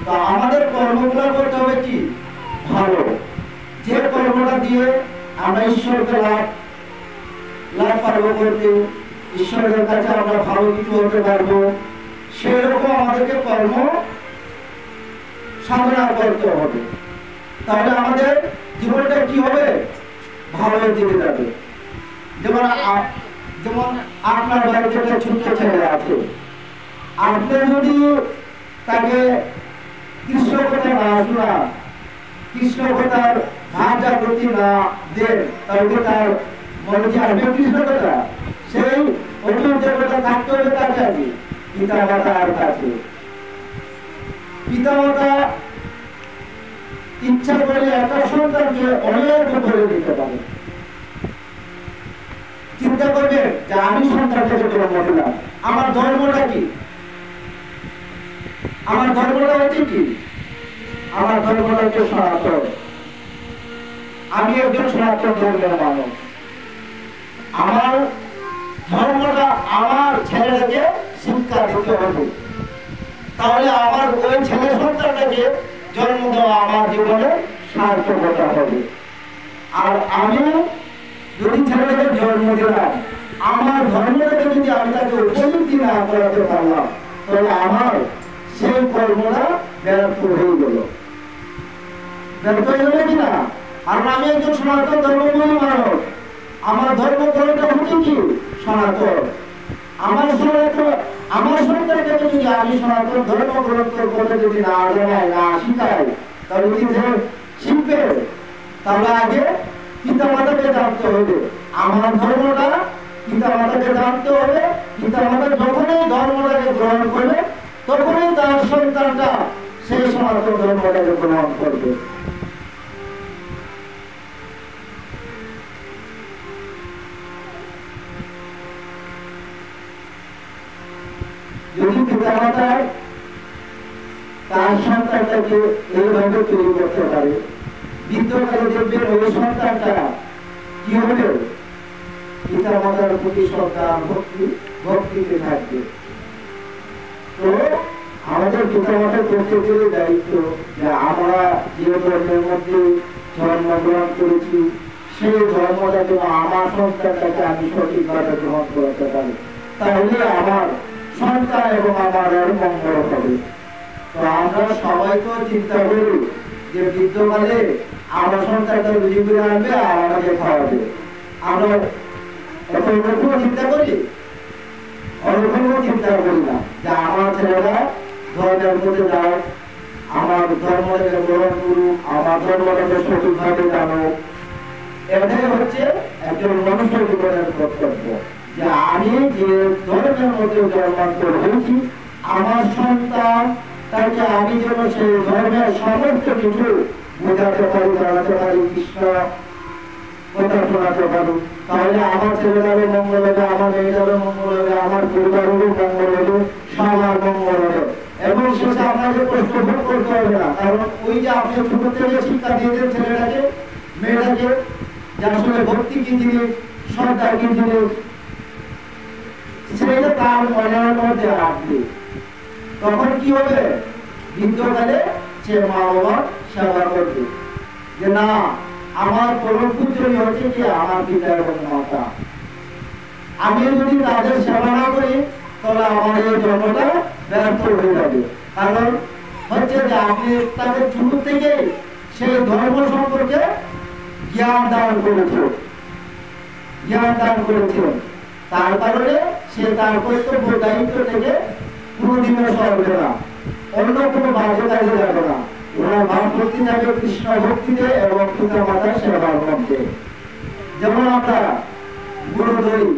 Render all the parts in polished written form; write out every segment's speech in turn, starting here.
তো আমাদের কর্মগুলো করতে হবে কি ভালো, যে কর্মটা দিয়ে আমরা ঈশ্বরকে লাভ লাভ পাবো করতে, ঈশ্বরের কাছে আমরা ভালো কিছু হতে পারবো, সেরকম আমাদেরকে কর্ম সাধনা করতে হবে। তাহলে আমাদের জীবনটা কি হবে, ভালোর দিকে যাবে। যেমন যেমন আপনার বাড়িতে একটা ছোট্ট ছেলে আছে, আপনি যদি তাকে কৃষ্ণ কথা না শোনা, কৃষ্ণ কথার ভাব জাগৃতি না দেন, তাহলে তার মনে যে আসবে কৃষ্ণ কথা, সেই অতুল দেবতা থাকতে হবে তার কাছে, পিতা মাতার কাছে। পিতা মাতা ইচ্ছা করলে একটা সন্তানকে অনেক করে দিতে পারে। চিন্তা করবে যে আমি সন্তানকে জন্ম দিলাম, আমার ধর্মটা কি, আমার ধর্মটা হচ্ছে কি, আমার ধর্মটা হচ্ছে সনাতন। আমি একজন সনাতন ধর্মের মানুষ, আমার ধর্মটা আমার ছেলেটাকে শিক্ষা দিতে হবে। তাহলে আমার ওই ছেলে সন্তানটাকে জন্ম দেওয়া আমার জীবনে সার্থকতা হবে। আর আমি যদি ছেলেটাকে জন্ম দিলাম, আমার ধর্মটাকে যদি আমি তাকে উপলব্ধি না করাতে পারলাম, তাহলে আমার সেই কর্মটা ব্যর্থ হয়ে গেল। ব্যর্থ হয়ে গেল কিনা? আর আমি একজন সনাতন ধর্মগুলি মানুষ, আমার ধর্ম গ্রহণটা হচ্ছে কি সনাতন। আমার সনাতন, আমার সন্তানকে যদি আমি সনাতন ধর্ম গ্রহণ করতে যদি না জানাই, না শিখাই, তাহলে কি শিখবে? তাহলে আগে পিতা মাতাকে জানতে হবে আমার ধর্মটা, পিতা মাতাকে জানতে হবে। পিতা মাতা যখনই ধর্মটাকে গ্রহণ করবে, তখনই তার সন্তানটা সেই সনাতন ধর্মটাকে গ্রহণ করবে। যদি পিতা মাতা তার সন্তানটাকে এইভাবে তৈরি করতে পারে, বৃদ্ধকালে দেখবেন ওই সন্তানটা কি হবে, পিতা মাতার প্রতি শ্রদ্ধা ভক্তিতে থাকবে। তো আমাদের পিতা মাতার প্রত্যেকের দায়িত্ব যে আমরা যে ধর্মের মধ্যে জন্মগ্রহণ করেছি, সেই ধর্মটা যেন আমার সন্তানটাকে আমি সঠিকভাবে গ্রহণ করতে পারি, তাহলে আমার সন্তান এবং আমার মঙ্গল হবে। তো আমরা সবাই তো চিন্তা করি যে বৃদ্ধকালে আমার সন্তানটা রুজি করে আনবে আর আমাকে খাওয়াবে। আমরা ওরকম চিন্তা করি? ওরকম চিন্তা করি না যে আমার ছেলেরা ধর্মের মধ্যে যাও, আমার ধর্মটাকে গ্রহণ করুক, আমার ধর্মটাকে সঠিকভাবে জানো। এটাই হচ্ছে একজন মানুষের জীবনের কর্তব্য, যে আমি যে ধর্মের মধ্যে জন্মান্তর হয়েছি, আমার সন্তান তাকে আমি যেন সেই ধর্মের সমস্ত কিছু বোঝাতে পারি, জানাতে পারি, কৃষ্ণ কথা শোনাতে পারি। তাহলে আমার ছেলেটারও মঙ্গল হবে, আমার মেয়েটারও মঙ্গল হবে, আমার পরিবারেরও মঙ্গল হবে, সবার মঙ্গল হবে। এবং সেটা আপনাকে প্রশ্ন করতে হবে না, কারণ ওই যে আপনি ছোট থেকে শিক্ষা দিয়েছেন ছেলেটাকে মেয়েটাকে, যে আসলে ভক্তি কি জিনিস, শ্রদ্ধা কি জিনিস, সেটা তার মনের মধ্যে রাখবে। তখন কি হবে, বৃদ্ধকালে সে মা বাবার সেবা করবে, যে না আমার পরম পূজনীয় হচ্ছে কি আমার পিতা এবং মাতা, আমি যদি তাদের সেবা না করি তাহলে আমার এই জন্মটা ব্যর্থ হয়ে যাবে। কারণ হচ্ছে যে আপনি তাদের শুরু থেকে সেই ধর্ম সম্পর্কে জ্ঞান দান করেছেন, তার কারণে সে তার কর্তব্য দায়িত্ব থেকে কোনদিনও সরবে না, অন্য কোনো বাজে কাজে যাবে না। ওনার ভাব ভক্তি থাকবে কৃষ্ণ ভক্তিতে এবং পিতা মাতার সেবার মধ্যে। যেমন আমরা গুরু ধরি,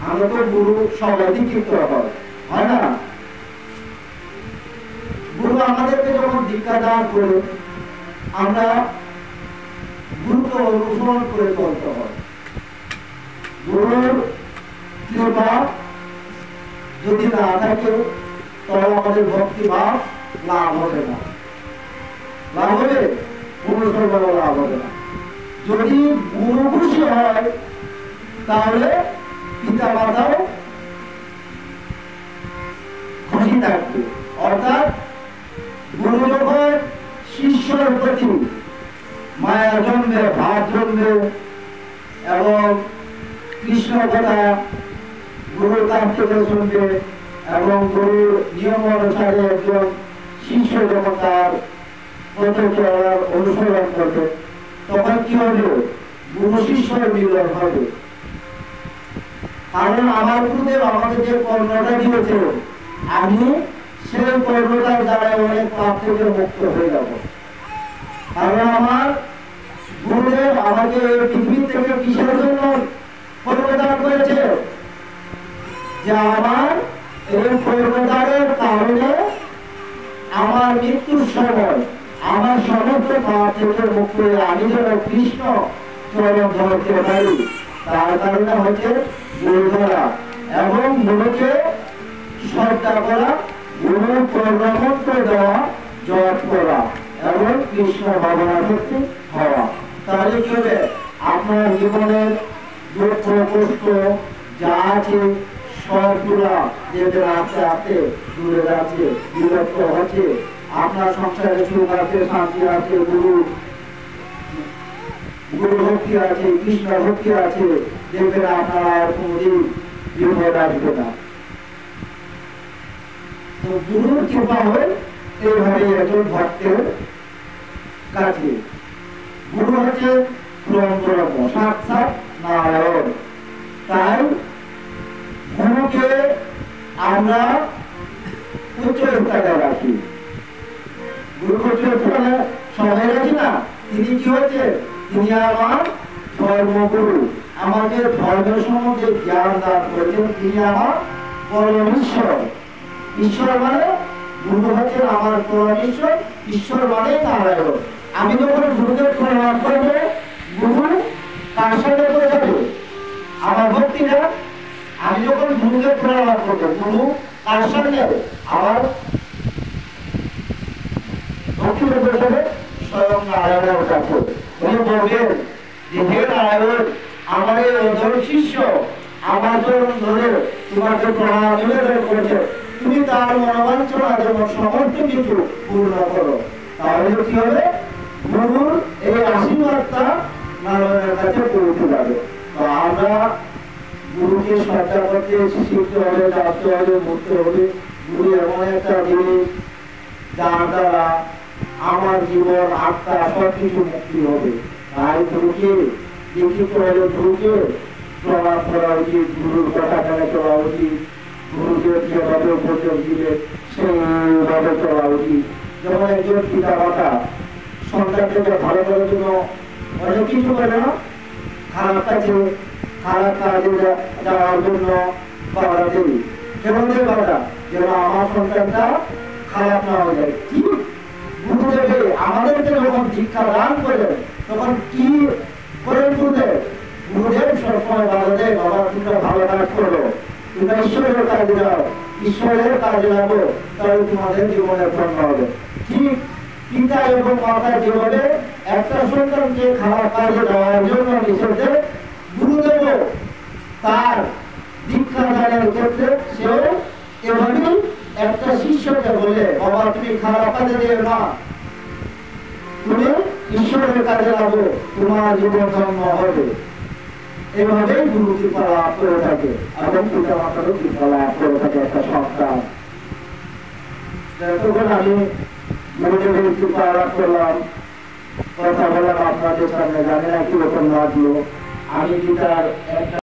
আমরা তো গুরু সবাই দীক্ষিত হয় না? গুরু আমাদেরকে যখন দীক্ষা দান করে, আমরা গুরুকে অনুসরণ করে চলতে হয়। গুরুর কৃপা যদি না থাকে তাহলে আমাদের ভক্তি ভাব লাভ হবে না। লাভ হবে? গুরু সর্বদা লাভ হবে না। যদি গুরু খুশি হয় তাহলে পিতা মাতাও খুশি থাকবে। অর্থাৎ গুরু জন্মে ভাব জন্মে এবং কৃষ্ণ কথা গুরুর কাছ থেকে শুনবে এবং গুরুর নিয়ম অনুসারে একজন শিষ্য যখন তার পথে চলার অনুসরণ করবে তখন কি হবে? গুরু শিষ্যের মিলন হবে। কারণ আমার গুরুদেব আমাকে যে কর্মটা দিয়েছে আমি সেই কর্মটার দ্বারা অনেক পাপ থেকে মুক্ত হয়ে যাব। কারণ আমার গুরুদেব আমাকে এই পৃথিবী থেকে কিসের জন্য কর্মদান করেছে? যে আমার এই কর্মদানের কারণে আমার মৃত্যুর সময় আমার সমস্ত পাপ থেকে মুক্ত হয়ে আমি যেন কৃষ্ণ চরণ ধরতে পারি, তার কারণে হচ্ছে গুরু ধরা এবং গুরুকে শ্রদ্ধা করা, গুরু কর্মমন্ত্র দেওয়া, জপ করা এবং কৃষ্ণ ভাবনা শক্তি হওয়া। তাহলে কি হবে? আপনার জীবনের দুঃখ কষ্ট যা আছে সবগুলা যেটা আস্তে আস্তে দূরে যাচ্ছে, বিরক্ত হচ্ছে। আপনার সংসারে সুখ আছে, শান্তি আছে, গুরু ভক্তি আছে, কৃষ্ণ ভক্তি আছে, দেখবেন আপনার আর কোনদিন বিপদ আসবে না। তো গুরুর কৃপা হয় এইভাবে একজন ভক্তের কাছে। গুরু হচ্ছে ব্রহ্ম, সাক্ষাৎ নারায়ণ। তাই গুরুকে আমরা উচ্চ স্থানে রাখি। গুরুকে উচ্চ স্থানে সবাই রাখি না। তিনি কি হচ্ছে? তিনি আমার ধর্মগুরু, আমাকে ধর্মের সম্বন্ধে জ্ঞান দান করেছেন। তিনি আমার পরম ঈশ্বর। ঈশ্বর মানে গুরু হচ্ছেন আমার পরম ঈশ্বর, ঈশ্বর মানে নারায়ণ। আমি যখন গুরুকে প্রণাম করবো, গুরু কার সঙ্গে করে যাবে? আমার ভক্তিটা। আমি যখন গুরুকে প্রণাম করবো, গুরু কার সঙ্গে? আমার ভক্তি করে যাবে স্বয়ং নারায়ণের কাছে। উনি বলবেন যে হে নারায়ণ, আমার এই অধম শিষ্য আমার চরণ ধরে তোমাকে প্রণাম নিবেদন করেছে, তুমি তার মনোবাঞ্ছনা যেমন সমস্ত কিছু পূর্ণ করো। তাহলে কি হবে? গুরুর এই আশীর্বাদটা নারায়ণের কাছে পৌঁছে যাবে। তো আমরা গুরুকে শ্রদ্ধা করতে শিখতে হবে, জানতে হবে, বুঝতে হবে। গুরু এমন একটা জিনিস যার দ্বারা আমার জীবন আত্মা সবকিছু মুক্তি হবে। তাই গুরুকে দীক্ষিত হলে গুরুকে প্রণাম করা উচিত, গুরুর কথা মেনে চলা উচিত, গুরুকে যেভাবে উপদেশ দিলে সেইভাবে চলা উচিত। যেমন একজন পিতা মাতা সন্তানকে ভালো করার জন্য অনেক কিছু করে না, খারাপ কাজে যাওয়ার জন্য বাধা দেয়। কেমন দেয় বাধা? যেন আমার সন্তানটা খারাপ না হয়ে যায়। কি গুরুদেবে আমাদেরকে যখন শিক্ষা দান করে তখন কি করেন গুরুদেব? গুরুদেব সবসময় বাধা দেয়, বাবা তোমরা ভালো কাজ করো, তোমরা ঈশ্বরের কাজে যাও, ঈশ্বরের কাজে লাগো, তাহলে তোমাদের জীবনের ধন্য হবে। ঠিক পিতা এবং মাতা যেভাবে একটা সন্তানকে খারাপ কাজে যাওয়ার জন্য নিষেধ দেয়, গুরুদেব তার দীক্ষা দানের ক্ষেত্রে সেও এভাবেই একটা শিষ্যকে বলে, বাবা তুমি খারাপ কাজে দিও না, তুমি ঈশ্বরের কাজে লাগো, তোমার জীবন ধন্য হবে। এভাবেই গুরু কৃপা লাভ করে থাকে এবং পিতা মাতারও কৃপা লাভ করে থাকে একটা সন্তান। তখন আমি গুরুদেবের কৃপা লাভ করলাম, কথা বললাম আপনাদের সামনে, জানি না কিরকম লাগলো। আমি কি তার একটা